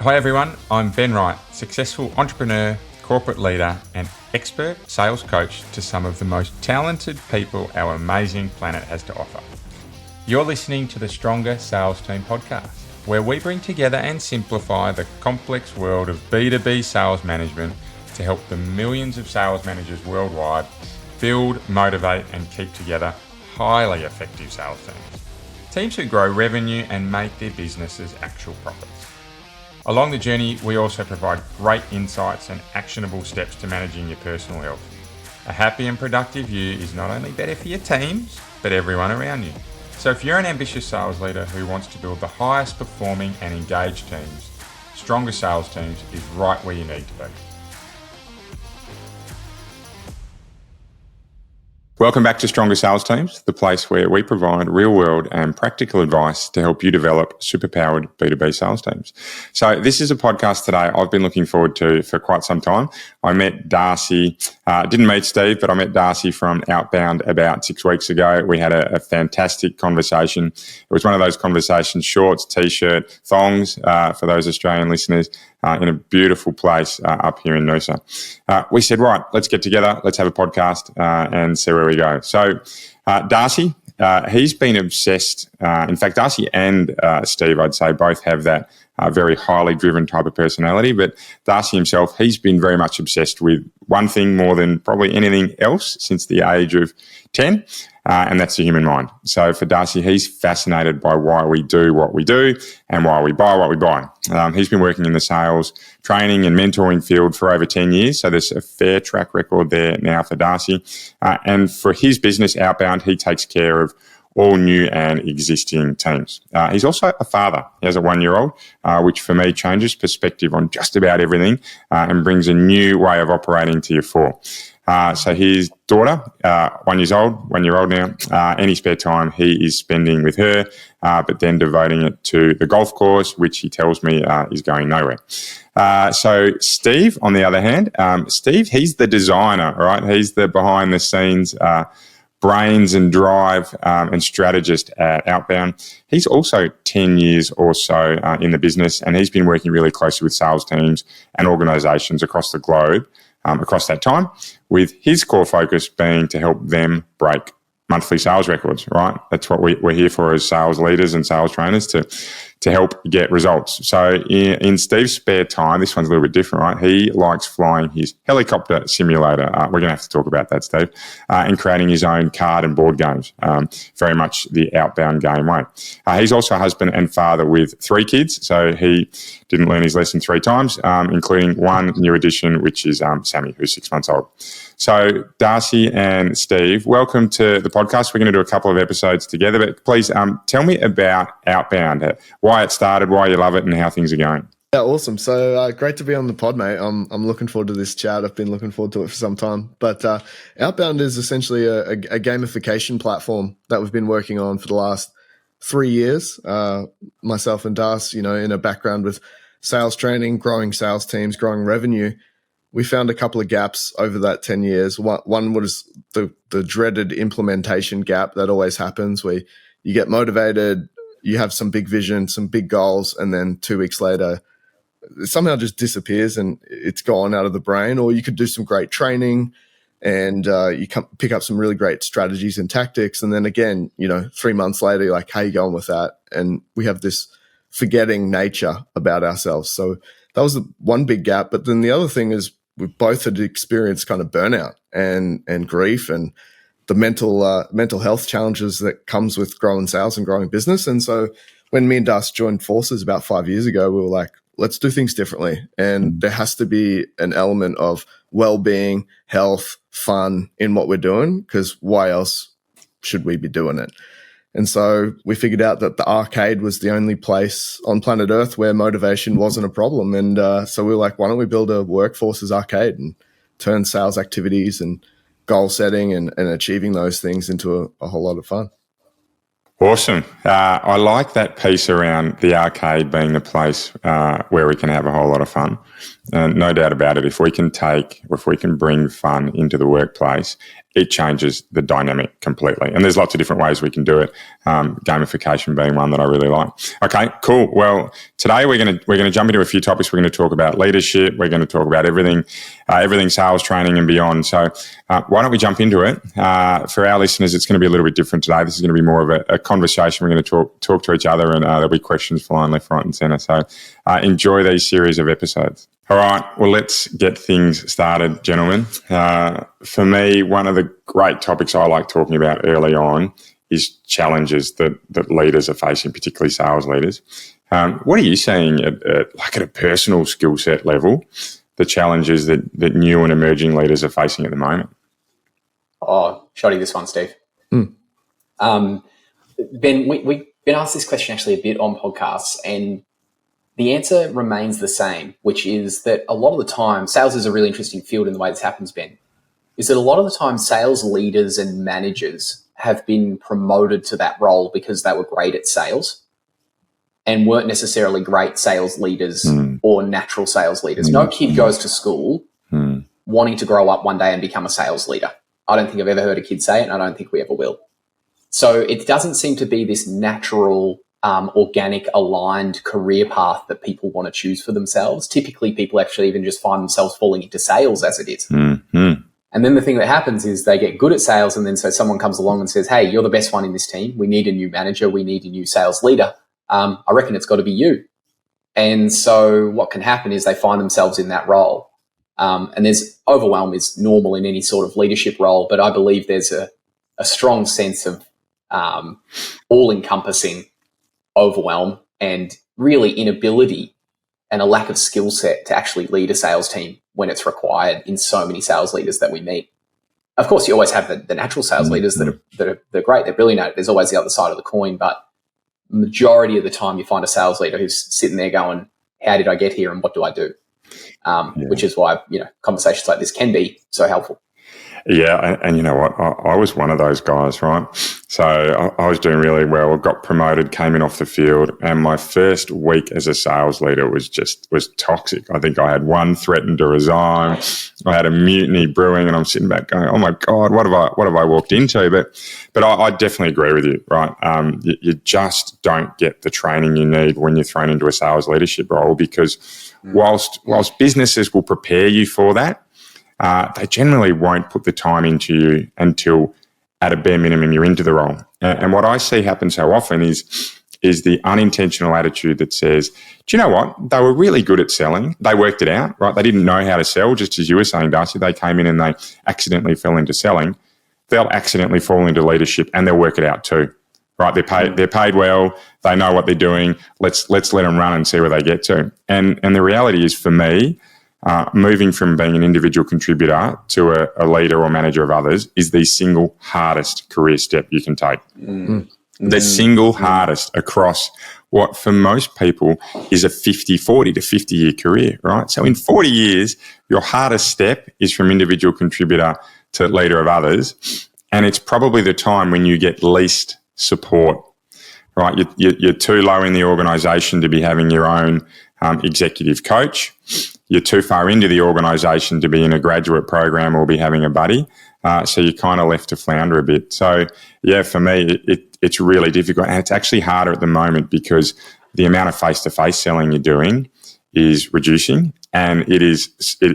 Hi everyone, I'm Ben Wright, successful entrepreneur, corporate leader and expert sales coach to some of the most talented people our amazing planet has to offer. You're listening to the Stronger Sales Team podcast, where we bring together and simplify the complex world of B2B sales management to help the millions of sales managers worldwide build, motivate and keep together highly effective sales teams. Teams who grow revenue and make their businesses actual profits. Along the journey, we also provide great insights and actionable steps to managing your personal health. A happy and productive you is not only better for your teams, but everyone around you. So if you're an ambitious sales leader who wants to build the highest performing and engaged teams, Stronger Sales Teams is right where you need to be. Welcome back to Stronger Sales Teams, the place where we provide real-world and practical advice to help you develop superpowered B2B sales teams. So this is a podcast today I've been looking forward to for quite some time. I met Darcy, didn't meet Steve, but I met Darcy from Outbound about 6 weeks ago. We had a fantastic conversation. It was one of those conversations, shorts, t-shirt, thongs, for those Australian listeners, in a beautiful place up here in Noosa. We said, right, let's get together, let's have a podcast and see where we go. So Darcy, he's been obsessed. In fact, Darcy and Steve, I'd say, both have that very highly driven type of personality. But Darcy himself, he's been very much obsessed with one thing more than probably anything else since the age of 10, and that's the human mind. So for Darcy, he's fascinated by why we do what we do and why we buy what we buy. He's been working in the sales, training and mentoring field for over 10 years. So there's a fair track record there now for Darcy. And for his business, Outbound, he takes care of all new and existing teams. He's also a father. He has a 1-year-old, which for me changes perspective on just about everything and brings a new way of operating to your fore. So his daughter, 1 year old now, any spare time he is spending with her, but then devoting it to the golf course, which he tells me is going nowhere. So Steve, on the other hand, Steve, he's the designer, right? He's the behind the scenes brains and drive and strategist at Outbound. He's also 10 years or so in the business, and he's been working really closely with sales teams and organizations across the globe across that time, with his core focus being to help them break monthly sales records, right? That's what we're here for as sales leaders and sales trainers, to help get results. So in Steve's spare time, this one's a little bit different, right? He likes flying his helicopter simulator. We're going to have to talk about that, Steve, and creating his own card and board games, very much the Outbound Game way. He's also a husband and father with 3 kids, so he didn't learn his lesson 3 times, including one new addition, which is Sammy, who's 6 months old. So Darcy and Steve, welcome to the podcast. We're going to do a couple of episodes together, but please tell me about Outbound, why it started, why you love it, and how things are going. Yeah, awesome. So great to be on the pod, mate. I'm looking forward to this chat. I've been looking forward to it for some time. But Outbound is essentially a gamification platform that we've been working on for the last 3 years. Myself and Darcy, in a background with sales training, growing sales teams, growing revenue. We found a couple of gaps over that 10 years. One was the dreaded implementation gap that always happens, where you get motivated, you have some big vision, some big goals, and then 2 weeks later, it somehow just disappears and it's gone out of the brain. Or you could do some great training and you pick up some really great strategies and tactics. And then again, 3 months later, you're like, how you going with that? And we have this forgetting nature about ourselves. So that was the one big gap. But then the other thing is, we both had experienced kind of burnout and grief and the mental health challenges that comes with growing sales and growing business. And so when me and Darcy joined forces about 5 years ago, we were like, let's do things differently. And there has to be an element of well-being, health, fun in what we're doing, because why else should we be doing it? And so we figured out that the arcade was the only place on planet Earth where motivation wasn't a problem. And so we were like, why don't we build a workforces arcade and turn sales activities and goal setting and achieving those things into a whole lot of fun. Awesome. I like that piece around the arcade being the place where we can have a whole lot of fun. No doubt about it. If we can bring fun into the workplace it changes the dynamic completely. And there's lots of different ways we can do it. Gamification being one that I really like. Okay, cool. Well, today we're gonna jump into a few topics. We're going to talk about leadership. We're going to talk about everything sales training and beyond. So why don't we jump into it? For our listeners, it's going to be a little bit different today. This is going to be more of a conversation. We're going to talk to each other, and there'll be questions flying left, right, and centre. So enjoy these series of episodes. All right, well, let's get things started, gentlemen. For me, one of the great topics I like talking about early on is challenges that leaders are facing, particularly sales leaders. What are you seeing at a personal skill set level, the challenges that new and emerging leaders are facing at the moment? Oh, shoddy this one, Steve. Ben, we've been asked this question actually a bit on podcasts, and the answer remains the same, which is that a lot of the time, sales is a really interesting field in the way this happens, Ben, is that a lot of the time sales leaders and managers have been promoted to that role because they were great at sales and weren't necessarily great sales leaders or natural sales leaders. No kid goes to school wanting to grow up one day and become a sales leader. I don't think I've ever heard a kid say it, and I don't think we ever will. So it doesn't seem to be this natural, organic, aligned career path that people want to choose for themselves. Typically, people actually even just find themselves falling into sales as it is. And then the thing that happens is they get good at sales, and then so someone comes along and says, hey, you're the best one in this team. We need a new manager. We need a new sales leader. I reckon it's got to be you. And so what can happen is they find themselves in that role. And there's overwhelm is normal in any sort of leadership role, but I believe there's a strong sense of all-encompassing overwhelm and really inability and a lack of skill set to actually lead a sales team when it's required in so many sales leaders that we meet. Of course, you always have the natural sales leaders that are great. They're brilliant at it. There's always the other side of the coin, but majority of the time you find a sales leader who's sitting there going, how did I get here and what do I do? Which is why, conversations like this can be so helpful. Yeah, and you know what? I was one of those guys, right? So I was doing really well, got promoted, came in off the field, and my first week as a sales leader was toxic. I think I had one threaten to resign. I had a mutiny brewing, and I'm sitting back going, "Oh my God, what have I walked into?" But I definitely agree with you, right? You just don't get the training you need when you're thrown into a sales leadership role, because whilst businesses will prepare you for that, they generally won't put the time into you until at a bare minimum you're into the role. And what I see happen so often is the unintentional attitude that says, do you know what? They were really good at selling. They worked it out, right? They didn't know how to sell, just as you were saying, Darcy. They came in and they accidentally fell into selling. They'll accidentally fall into leadership and they'll work it out too, right? They're paid well. They know what they're doing. Let's let them run and see where they get to. And the reality is, for me, moving from being an individual contributor to a leader or manager of others is the single hardest career step you can take. The single hardest across what for most people is a 40 to 50 year career, right? So in 40 years, your hardest step is from individual contributor to leader of others. And it's probably the time when you get least support, right? You're too low in the organisation to be having your own executive coach. You're too far into the organisation to be in a graduate program or be having a buddy. So you're kind of left to flounder a bit. So, yeah, for me, it's really difficult. And it's actually harder at the moment because the amount of face-to-face selling you're doing is reducing. And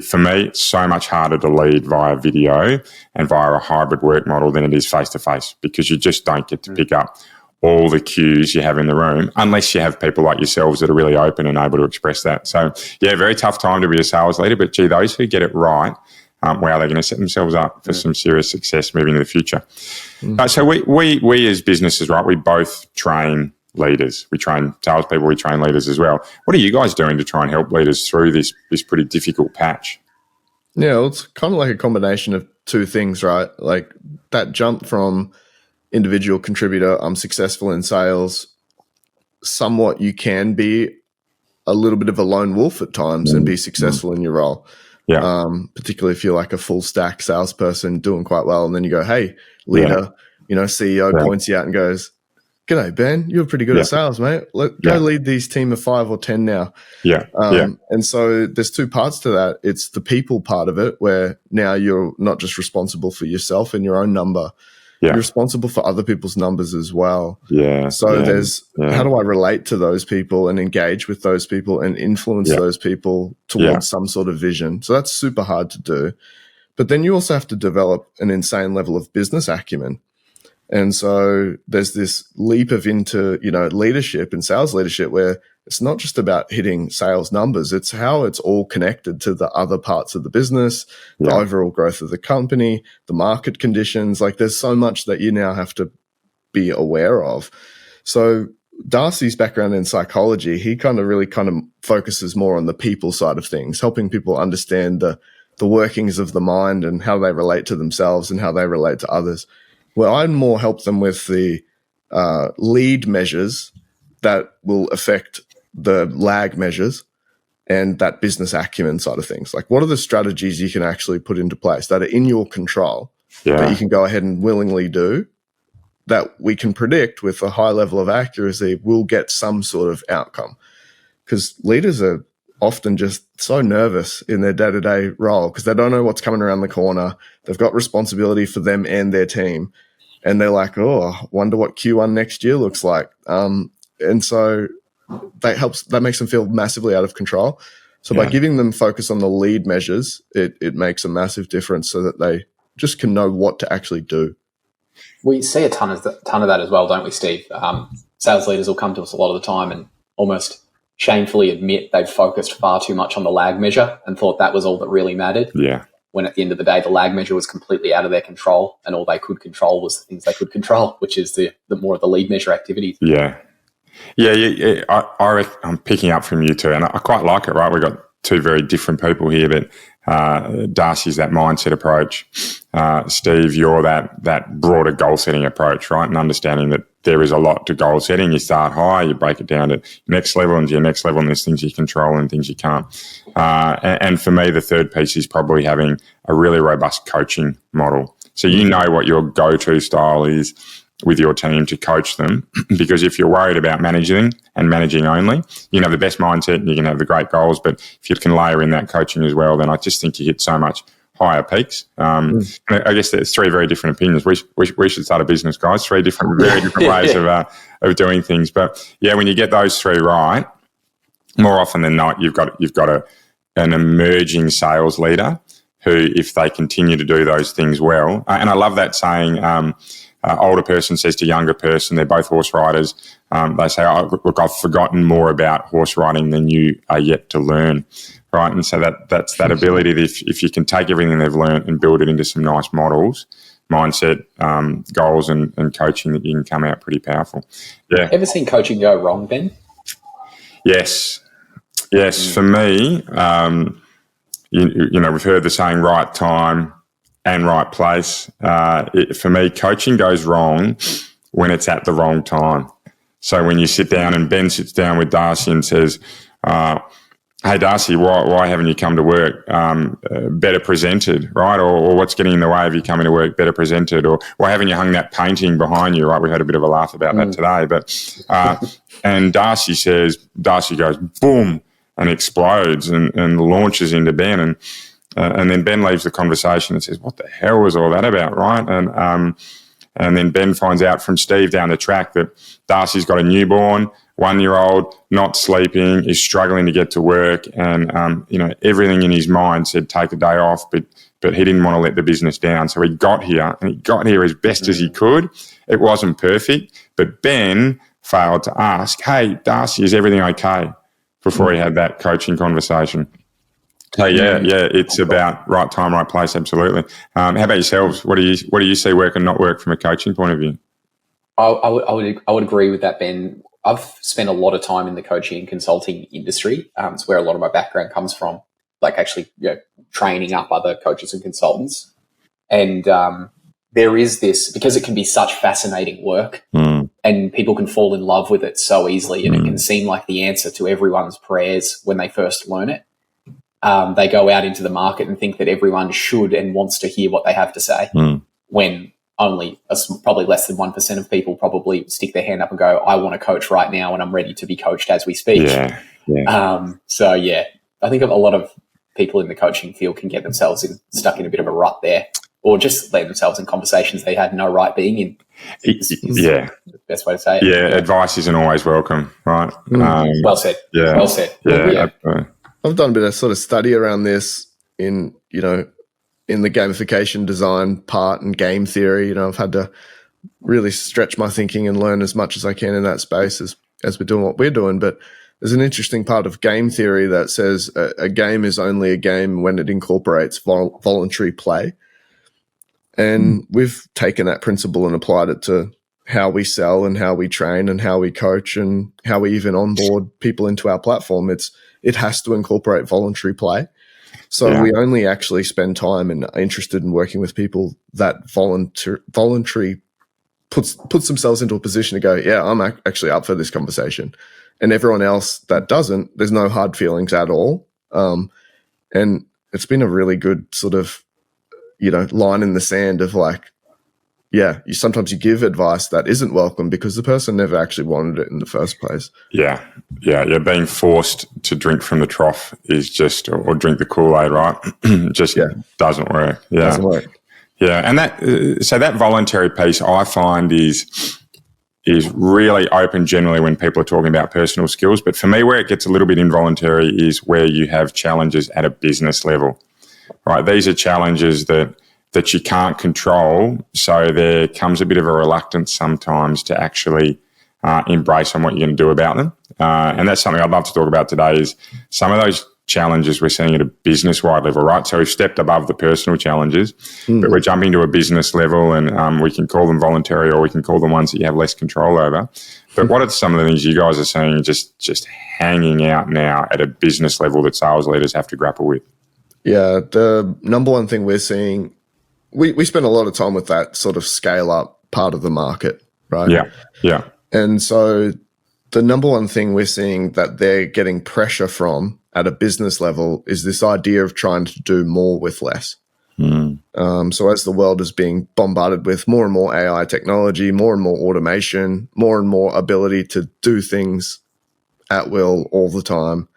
for me, so much harder to lead via video and via a hybrid work model than it is face-to-face, because you just don't get to pick up all the cues you have in the room unless you have people like yourselves that are really open and able to express that. So, yeah, very tough time to be a sales leader, but gee, those who get it right, wow, they're going to set themselves up for some serious success moving into the future. So we as businesses, right, we both train leaders. We train salespeople, we train leaders as well. What are you guys doing to try and help leaders through this pretty difficult patch? Yeah, well, it's kind of like a combination of two things, right? Like that jump from individual contributor, I'm successful in sales, somewhat you can be a little bit of a lone wolf at times and be successful in your role. Yeah. Particularly if you're like a full stack salesperson doing quite well, and then you go, hey, leader, CEO points you out and goes, g'day, Ben. You're pretty good at sales, mate. Go lead these team of 5 or 10 now. And so there's two parts to that. It's the people part of it, where now you're not just responsible for yourself and your own number. You're responsible for other people's numbers as well. So there's how do I relate to those people and engage with those people and influence those people towards some sort of vision. So that's super hard to do. But then you also have to develop an insane level of business acumen. And so there's this leap into, leadership and sales leadership where it's not just about hitting sales numbers. It's how it's all connected to the other parts of the business, the overall growth of the company, the market conditions. Like there's so much that you now have to be aware of. So Darcy's background in psychology, he really focuses more on the people side of things, helping people understand the workings of the mind and how they relate to themselves and how they relate to others. Well, I more help them with the lead measures that will affect the lag measures and that business acumen side of things. Like, what are the strategies you can actually put into place that are in your control that you can go ahead and willingly do, that we can predict with a high level of accuracy will get some sort of outcome? Because leaders are often just so nervous in their day-to-day role because they don't know what's coming around the corner. They've got responsibility for them and their team. And they're like, oh, I wonder what Q1 next year looks like. And so that makes them feel massively out of control. So by giving them focus on the lead measures, it makes a massive difference so that they just can know what to actually do. We see a ton of that as well, don't we, Steve? Sales leaders will come to us a lot of the time and almost shamefully admit they've focused far too much on the lag measure and thought that was all that really mattered. When at the end of the day, the lag measure was completely out of their control and all they could control was the things they could control, which is the more of the lead measure activities. I'm picking up from you too, and I quite like it, right? We've got two very different people here, but Darcy's that mindset approach. Steve, you're that broader goal setting approach, right? And understanding that there is a lot to goal setting. You start high, you break it down to next level and to your next level, and there's things you control and things you can't. And for me, the third piece is probably having a really robust coaching model. So you know what your go-to style is with your team to coach them, because if you're worried about managing and managing only, you can have the best mindset and you can have the great goals, but if you can layer in that coaching as well, then I just think you hit so much higher peaks. I guess there's three very different opinions. We should start a business, guys. Very different ways of doing things. But yeah, when you get those three right, more often than not, you've got an emerging sales leader who, if they continue to do those things well, and I love that saying. Older person says to younger person, they're both horse riders. They say, "Oh, look, I've forgotten more about horse riding than you are yet to learn." Right, and so that's that ability that if you can take everything they've learned and build it into some nice models, mindset, goals, and coaching, that you can come out pretty powerful. Yeah. Ever seen coaching go wrong, Ben? Yes. For me, we've heard the saying, right time and right place. For me, coaching goes wrong when it's at the wrong time. So when you sit down and Ben sits down with Darcy and says, hey, Darcy, why haven't you come to work better presented, right? Or what's getting in the way of you coming to work better presented? Or why haven't you hung that painting behind you, right? We had a bit of a laugh about that today. But and Darcy goes, boom, and explodes and launches into Ben. And then Ben leaves the conversation and says, what the hell was all that about, right? And then Ben finds out from Steve down the track that Darcy's got a newborn, 1-year-old, not sleeping, is struggling to get to work. And, everything in his mind said take a day off, but he didn't want to let the business down. So he got here, and he got here as best as he could. It wasn't perfect, but Ben failed to ask, hey, Darcy, is everything okay? Before he had that coaching conversation. So it's about right time, right place. Absolutely. How about yourselves? What do you see work and not work from a coaching point of view? I would agree with that, Ben. I've spent a lot of time in the coaching and consulting industry. It's where a lot of my background comes from, like actually training up other coaches and consultants. And there is this, because it can be such fascinating work and people can fall in love with it so easily, and it can seem like the answer to everyone's prayers when they first learn it. They go out into the market and think that everyone should and wants to hear what they have to say, when probably less than 1% of people probably stick their hand up and go, I want to coach right now and I'm ready to be coached as we speak. Yeah. So, yeah, I think a lot of people in the coaching field can get themselves stuck in a bit of a rut there, or just let themselves in conversations they had no right being in. Yeah. The best way to say it. Yeah, advice isn't always welcome, right? Well said. Yeah. Well said. Yeah. I've done a bit of sort of study around this in the gamification design part and game theory. I've had to really stretch my thinking and learn as much as I can in that space as we're doing what we're doing. But there's an interesting part of game theory that says a game is only a game when it incorporates voluntary play. And we've taken that principle and applied it to how we sell and how we train and how we coach and how we even onboard people into our platform. It has to incorporate voluntary play. So we only actually spend time and are interested in working with people that voluntary puts themselves into a position to go, yeah, I'm actually up for this conversation. And everyone else that doesn't, there's no hard feelings at all. And it's been a really good sort of, line in the sand of like, sometimes you give advice that isn't welcome because the person never actually wanted it in the first place. Yeah. Being forced to drink from the trough is just, or drink the Kool-Aid, right? Doesn't work. Yeah. Doesn't work. Yeah. And that voluntary piece I find is really open generally when people are talking about personal skills. But for me, where it gets a little bit involuntary is where you have challenges at a business level, right? These are challenges that you can't control. So there comes a bit of a reluctance sometimes to actually embrace on what you're going to do about them. And that's something I'd love to talk about today is some of those challenges we're seeing at a business-wide level, right? So we've stepped above the personal challenges, but we're jumping to a business level and we can call them voluntary or we can call them ones that you have less control over. But what are some of the things you guys are seeing just hanging out now at a business level that sales leaders have to grapple with? Yeah, the number one thing we're seeing, we spend a lot of time with that sort of scale-up part of the market, right? Yeah. And so the number one thing we're seeing that they're getting pressure from at a business level is this idea of trying to do more with less. So as the world is being bombarded with more and more AI technology, more and more automation, more and more ability to do things at will all the time,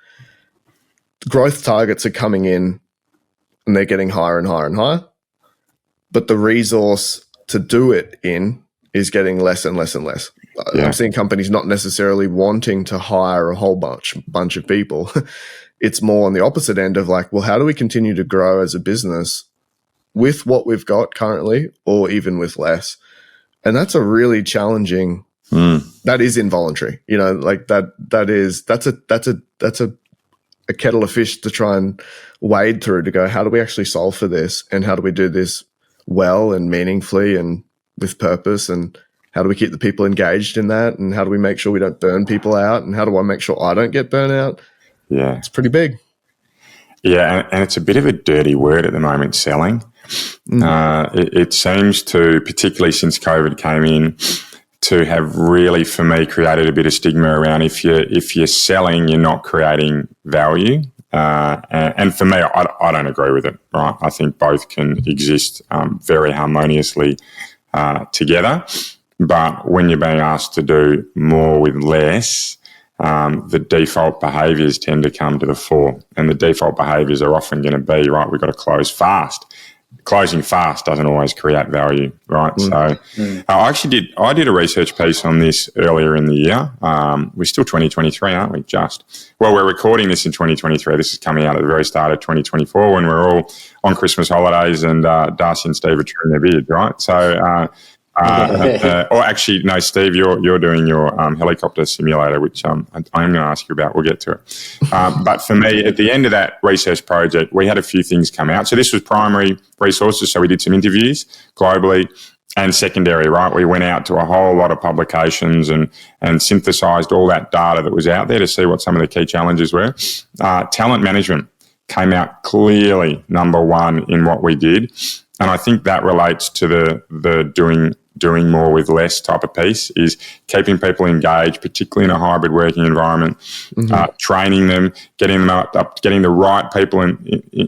growth targets are coming in and they're getting higher and higher and higher. But the resource to do it in is getting less and less and less. I'm seeing companies not necessarily wanting to hire a whole bunch of people. It's more on the opposite end of like, well, how do we continue to grow as a business with what we've got currently or even with less? And that's a really challenging, that is involuntary, like that's a kettle of fish to try and wade through to go, how do we actually solve for this? And how do we do this well and meaningfully and with purpose? And how do we keep the people engaged in that? And how do we make sure we don't burn people out? And how do I make sure I don't get burnt out? Yeah. It's pretty big. Yeah, and it's a bit of a dirty word at the moment, selling. It seems to, particularly since COVID came in, to have really, for me, created a bit of stigma around if you're selling, you're not creating value. And for me, I don't agree with it, right? I think both can exist very harmoniously together. But when you're being asked to do more with less, the default behaviours tend to come to the fore. And the default behaviours are often going to be, right, we've got to close fast. Closing fast doesn't always create value, right? So I did a research piece on this earlier in the year. We're still 2023, aren't we? We're recording this in 2023. This is coming out at the very start of 2024 when we're all on Christmas holidays and Darcy and Steve are trimming their beards, right? So, or actually, no, Steve, you're doing your helicopter simulator, which I'm going to ask you about. We'll get to it. But for me, at the end of that research project, we had a few things come out. So this was primary resources. So we did some interviews globally, and secondary, right? We went out to a whole lot of publications and synthesized all that data that was out there to see what some of the key challenges were. Talent management came out clearly number one in what we did. And I think that relates to the doing doing more with less type of piece is keeping people engaged, particularly in a hybrid working environment, training them, getting them up, getting the right people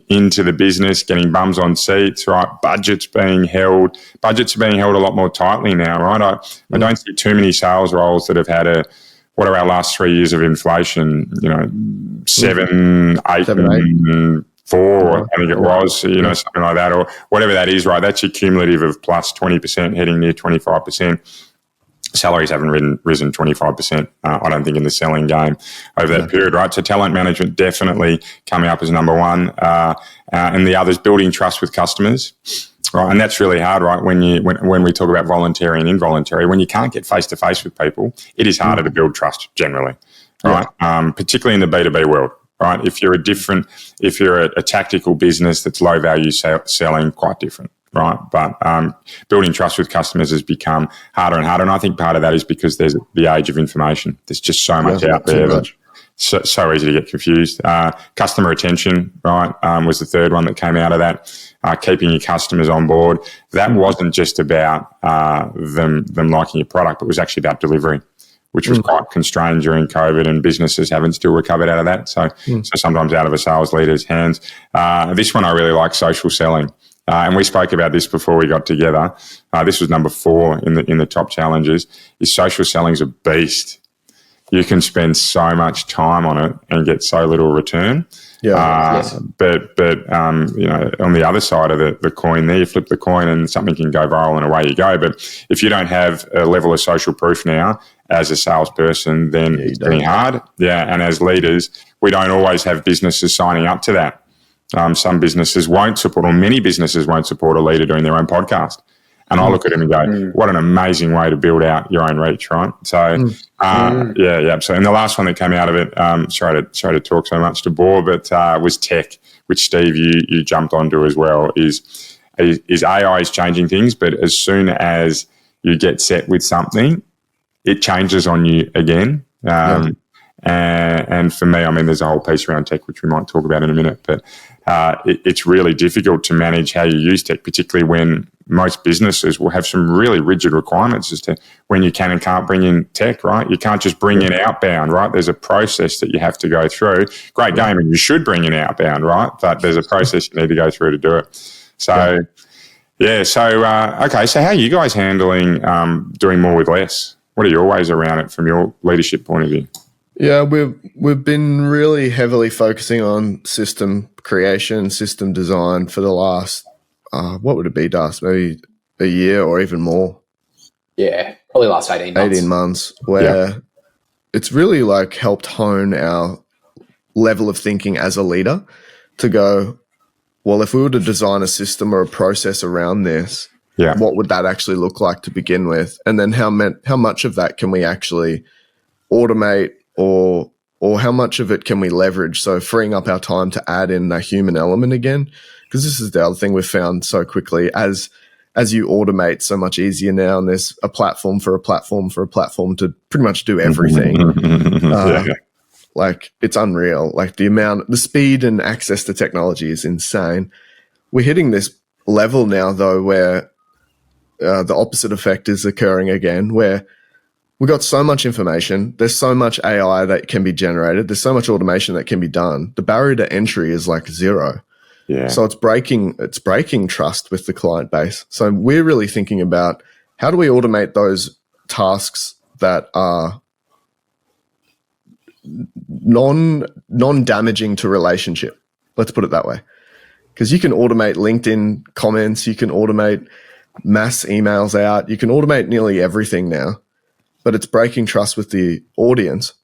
into the business, getting bums on seats, right? Budgets are being held a lot more tightly now, right? I don't see too many sales roles that have had what are our last 3 years of inflation? 7, 8, and 4, I think it was, something like that, or whatever that is, right? That's your cumulative of plus 20%, heading near 25%. Salaries haven't risen 25%, I don't think, in the selling game over that period, right? So talent management definitely coming up as number one. And the other is building trust with customers. Right, and that's really hard, right? When we talk about voluntary and involuntary, when you can't get face to face with people, it is harder to build trust generally, right? Particularly in the B2B world, right? If you're a tactical business that's low value selling, quite different, right? But building trust with customers has become harder and harder, and I think part of that is because there's the age of information. There's just so much out there that so easy to get confused. Customer retention, right, was the third one that came out of that. Keeping your customers on board. That wasn't just about them liking your product, but it was actually about delivery, which was quite constrained during COVID, and businesses haven't still recovered out of that. So sometimes out of a sales leader's hands. This one I really like, social selling. And we spoke about this before we got together. This was number 4 in the top challenges. Is social selling's a beast. You can spend so much time on it and get so little return. But on the other side of the coin there, you flip the coin and something can go viral and away you go. But if you don't have a level of social proof now as a salesperson, then it's pretty hard. And as leaders, we don't always have businesses signing up to that. Some businesses won't support, or many businesses won't support a leader doing their own podcast. And I look at him and go, what an amazing way to build out your own reach, right? So, So, and the last one that came out of it, sorry to talk so much to bore, but was tech, which Steve, you jumped onto as well, is AI is changing things, but as soon as you get set with something, it changes on you again. And for me, I mean, there's a whole piece around tech, which we might talk about in a minute, but it's really difficult to manage how you use tech, particularly when most businesses will have some really rigid requirements as to when you can and can't bring in tech, right? You can't just bring in outbound, right? There's a process that you have to go through. Great game, and you should bring in outbound, right? But there's a process you need to go through to do it. So, okay. So how are you guys handling doing more with less? What are your ways around it from your leadership point of view? Yeah, we've been really heavily focusing on system creation, system design for the last, what would it be, Darcy? Maybe a year or even more. Yeah, probably last 18 months. 18 months, where it's really like helped hone our level of thinking as a leader to go, well, if we were to design a system or a process around this, what would that actually look like to begin with? And then how much of that can we actually automate, or how much of it can we leverage? So freeing up our time to add in that human element again, because this is the other thing we've found so quickly as you automate so much easier now, and there's a platform for a platform for a platform to pretty much do everything. Like it's unreal. Like the speed and access to technology is insane. We're hitting this level now though, where the opposite effect is occurring again, where we've got so much information. There's so much AI that can be generated. There's so much automation that can be done. The barrier to entry is like 0. Yeah. So it's breaking trust with the client base. So we're really thinking about how do we automate those tasks that are non-damaging to relationship. Let's put it that way. Because you can automate LinkedIn comments, you can automate mass emails out, you can automate nearly everything now. But it's breaking trust with the audience.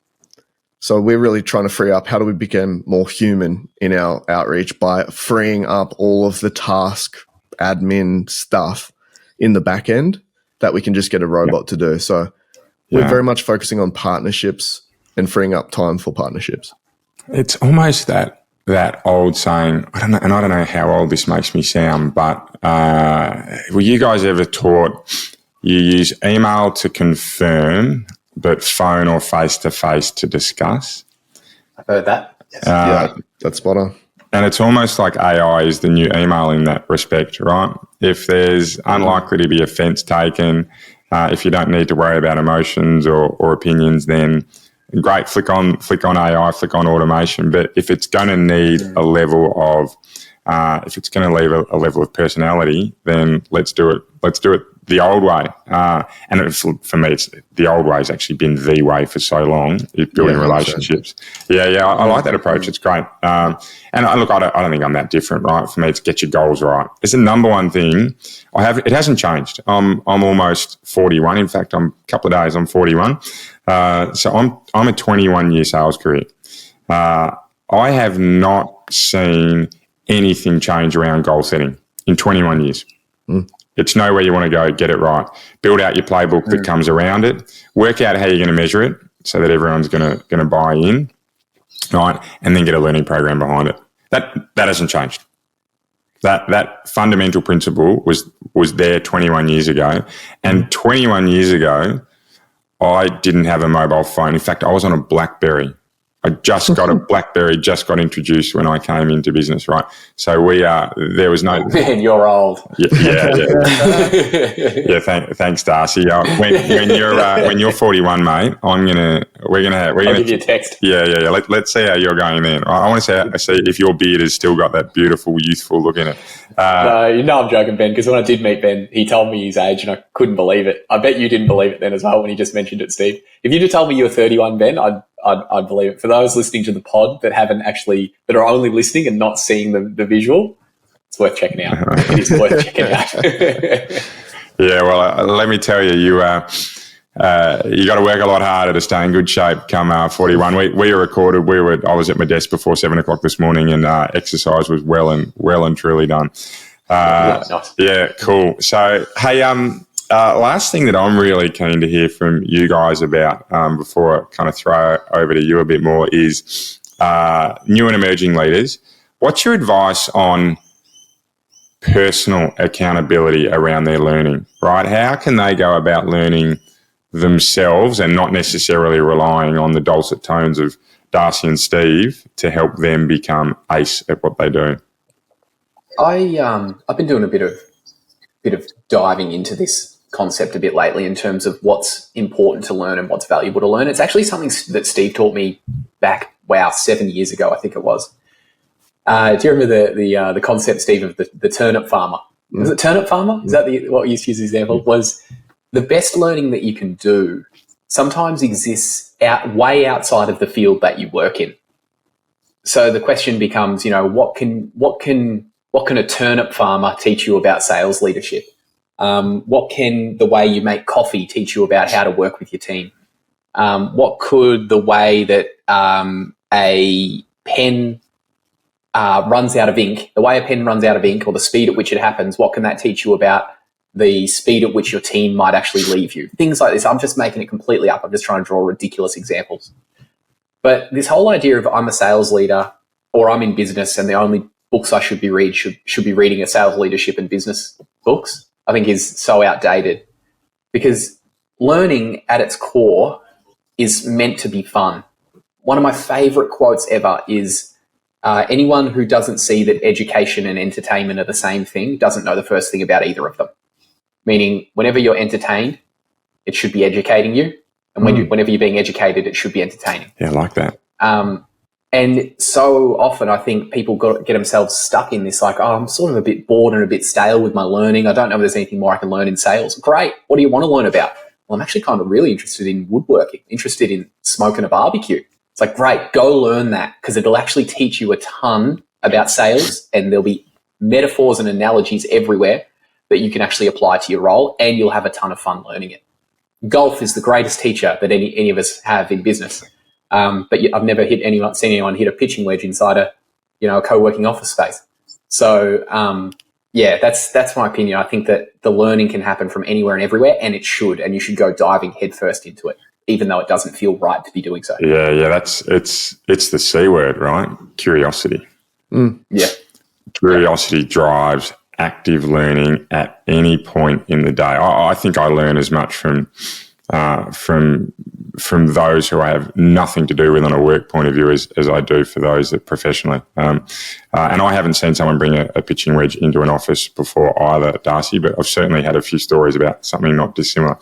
So we're really trying to free up how do we become more human in our outreach by freeing up all of the task admin stuff in the back end that we can just get a robot to do. So we're very much focusing on partnerships and freeing up time for partnerships. It's almost that old saying, I don't know how old this makes me sound, but were you guys ever taught you use email to confirm, but phone or face-to-face to discuss? I've heard that. Yes. That's spot on. And it's almost like AI is the new email in that respect, right? If there's unlikely to be offense taken, if you don't need to worry about emotions or opinions, then great, flick on AI, flick on automation. But if it's going to need a level of, if it's going to leave a level of personality, then let's do it. Let's do it the old way. And for me, the old way has actually been the way for so long, building relationships. Yeah, I like that approach. It's great. And look, I don't think I'm that different, right? For me, it's get your goals right. It's the number one thing I have. It hasn't changed. I'm almost 41. In fact, I'm a couple of days, I'm 41. So I'm a 21-year sales career. I have not seen anything change around goal setting in 21 years. It's know where you want to go, get it right. Build out your playbook that comes around it. Work out how you're going to measure it so that everyone's going to buy in, right? And then get a learning program behind it. That hasn't changed. That fundamental principle was there 21 years ago. And 21 years ago, I didn't have a mobile phone. In fact, I was on a BlackBerry. I just got a BlackBerry, just got introduced when I came into business, right? So there was no... Man, you're old. Yeah. Thanks, Darcy. When you're 41, mate, I'll give you a text. Yeah. Let's see how you're going then. I want to see if your beard has still got that beautiful, youthful look in it. No, I'm joking, Ben, because when I did meet Ben, he told me his age and I couldn't believe it. I bet you didn't believe it then as well when he just mentioned it, Steve. If you'd have told me you were 31, Ben, I'd believe it. For those listening to the pod that are only listening and not seeing the visual, it's worth checking out. It is worth checking out. Yeah, well, let me tell you, you got to work a lot harder to stay in good shape come 41. We were recorded. I was at my desk before 7 o'clock this morning, and exercise was well and truly done. Nice. Yeah, cool. So, hey, last thing that I'm really keen to hear from you guys about before I kind of throw over to you a bit more is new and emerging leaders. What's your advice on personal accountability around their learning, right? How can they go about learning themselves and not necessarily relying on the dulcet tones of Darcy and Steve to help them become ace at what they do? I've been doing a bit of diving into this concept a bit lately in terms of what's important to learn and what's valuable to learn. It's actually something that Steve taught me back, 7 years ago, I think it was. Do you remember the concept, Steve, of the turnip farmer? Was it turnip farmer? Is that what you used to use as an example? Was the best learning that you can do sometimes exists way outside of the field that you work in. So the question becomes, what can a turnip farmer teach you about sales leadership? What can the way you make coffee teach you about how to work with your team? What could the way that a pen runs out of ink, or the speed at which it happens, what can that teach you about the speed at which your team might actually leave you? Things like this. I'm just making it completely up. I'm just trying to draw ridiculous examples. But this whole idea of I'm a sales leader or I'm in business and the only books I should be reading are sales leadership and business books, I think is so outdated, because learning at its core is meant to be fun. One of my favorite quotes ever is, anyone who doesn't see that education and entertainment are the same thing doesn't know the first thing about either of them. Meaning, whenever you're entertained, it should be educating you. And whenever you're being educated, it should be entertaining. Yeah, I like that. And so often I think people get themselves stuck in this, like, I'm sort of a bit bored and a bit stale with my learning. I don't know if there's anything more I can learn in sales. Great. What do you want to learn about? Well, I'm actually kind of really interested in woodworking, interested in smoking a barbecue. It's like, great, go learn that, because it'll actually teach you a ton about sales, and there'll be metaphors and analogies everywhere that you can actually apply to your role, and you'll have a ton of fun learning it. Golf is the greatest teacher that any of us have in business. But I've never seen anyone hit a pitching wedge inside a co-working office space. So, that's my opinion. I think that the learning can happen from anywhere and everywhere, and it should, and you should go diving headfirst into it, even though it doesn't feel right to be doing so. Yeah, it's the C word, right? Curiosity. Yeah. Curiosity drives active learning at any point in the day. I think I learn as much from from those who I have nothing to do with on a work point of view as I do for those that professionally. And I haven't seen someone bring a pitching wedge into an office before either, Darcy, but I've certainly had a few stories about something not dissimilar.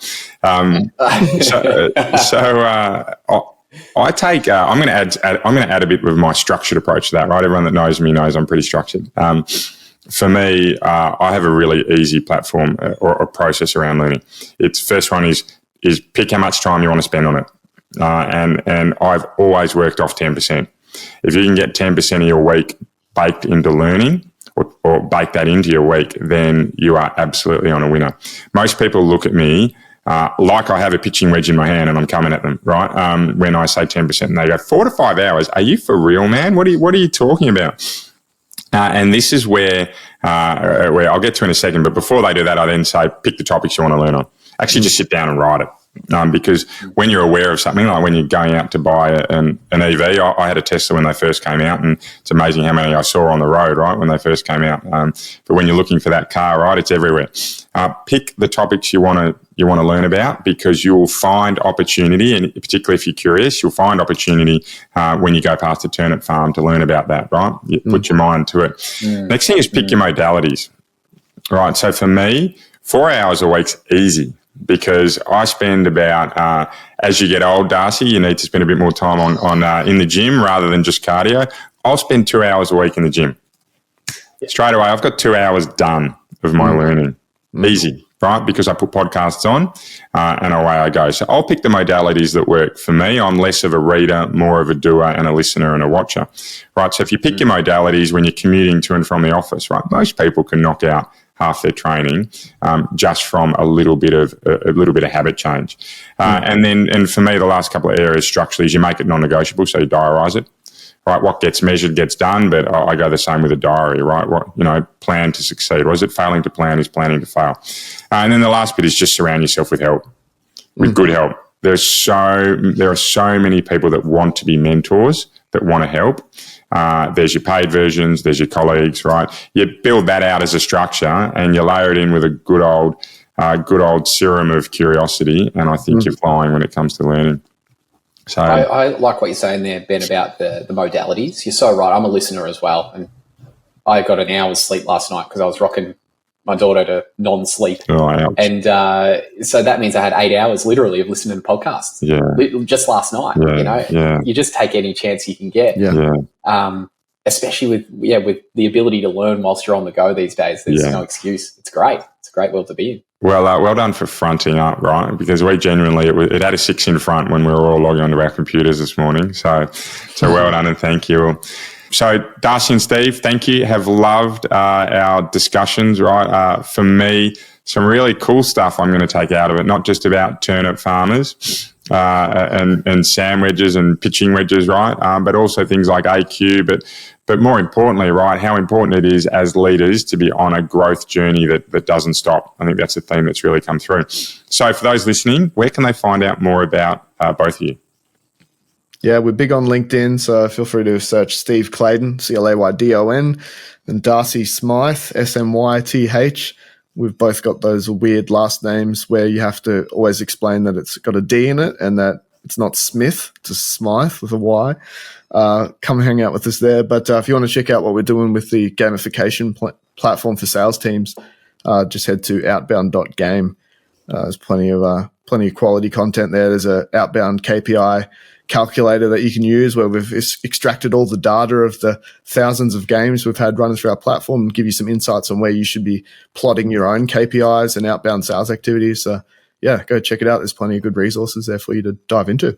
I take. I'm going to add a bit with my structured approach to that. Right, everyone that knows me knows I'm pretty structured. For me, I have a really easy platform or a process around learning. Its first one is pick how much time you want to spend on it, and I've always worked off 10%. If you can get 10% of your week baked into learning, or bake that into your week, then you are absolutely on a winner. Most people look at me like I have a pitching wedge in my hand and I'm coming at them, right? When I say 10%, and they go 4 to 5 hours. Are you for real, man? What are you talking about? And this is where I'll get to in a second. But before they do that, I then say pick the topics you want to learn on. Actually, just sit down and write it. Because when you're aware of something, like when you're going out to buy an EV, I had a Tesla when they first came out, and it's amazing how many I saw on the road, right, when they first came out. But when you're looking for that car, right, it's everywhere. Pick the topics you want to learn about, because you will find opportunity, and particularly if you're curious, you'll find opportunity when you go past a turnip farm to learn about that, right? You put your mind to it. Next thing is pick your modalities, right? So for me, 4 hours a week's easy. Because I spend about, as you get old, Darcy, you need to spend a bit more time on in the gym rather than just cardio. I'll spend 2 hours a week in the gym. Straight away, I've got 2 hours done of my learning. Easy, right? Because I put podcasts on and away I go. So I'll pick the modalities that work for me. I'm less of a reader, more of a doer and a listener and a watcher, right? So if you pick your modalities when you're commuting to and from the office, right, most people can knock out half their training just from a little bit of habit change. And for me, the last couple of areas structurally is you make it non-negotiable, so you diarise it. Right, what gets measured gets done, but I go the same with a diary, right? Plan to succeed. Or is it failing to plan is planning to fail? And then the last bit is just surround yourself with help, with good help. There are so many people that want to be mentors, that want to help. There's your paid versions, there's your colleagues, right? You build that out as a structure and you layer it in with a good old serum of curiosity, and I think you're flying when it comes to learning. So I like what you're saying there, Ben, about the modalities. You're so right. I'm a listener as well, and I got an hour's sleep last night because I was rocking my daughter to non-sleep. And so that means I had 8 hours literally of listening to podcasts just last night. You just take any chance you can get. Especially with the ability to learn whilst you're on the go these days. There's no excuse. It's great. It's a great world to be in. Well done for fronting up, right? Because we genuinely, it had a 6 in front when we were all logging onto our computers this morning. So well done and thank you. So Darcy and Steve, thank you. Have loved our discussions, right? For me, some really cool stuff I'm going to take out of it, not just about turnip farmers and sand wedges and pitching wedges, right? But also things like AQ, but more importantly, right, how important it is as leaders to be on a growth journey that doesn't stop. I think that's a theme that's really come through. So for those listening, where can they find out more about both of you? Yeah, we're big on LinkedIn, so feel free to search Steve Claydon, Claydon, and Darcy Smyth, Smyth. We've both got those weird last names where you have to always explain that it's got a D in it and that it's not Smith, it's Smyth with a Y. Come hang out with us there. But if you want to check out what we're doing with the gamification platform for sales teams, just head to outbound.game. There's plenty of quality content there. There's a outbound KPI calculator that you can use where we've extracted all the data of the thousands of games we've had running through our platform and give you some insights on where you should be plotting your own KPIs and outbound sales activities. So go check it out. There's plenty of good resources there for you to dive into.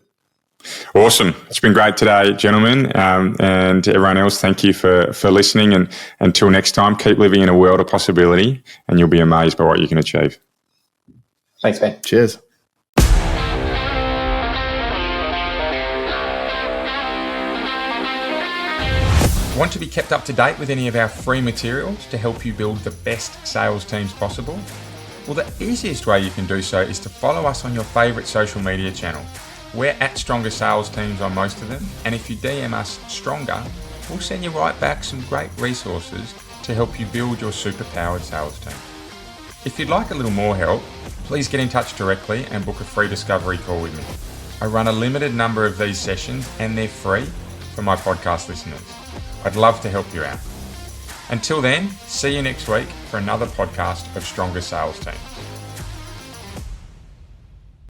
Awesome. It's been great today, gentlemen. And to everyone else, thank you for listening. And until next time, keep living in a world of possibility and you'll be amazed by what you can achieve. Thanks, Ben. Cheers. Want to be kept up to date with any of our free materials to help you build the best sales teams possible? Well, the easiest way you can do so is to follow us on your favourite social media channel. We're at Stronger Sales Teams on most of them, and if you DM us Stronger, we'll send you right back some great resources to help you build your superpowered sales team. If you'd like a little more help, please get in touch directly and book a free discovery call with me. I run a limited number of these sessions and they're free for my podcast listeners. I'd love to help you out. Until then, see you next week for another podcast of Stronger Sales Teams.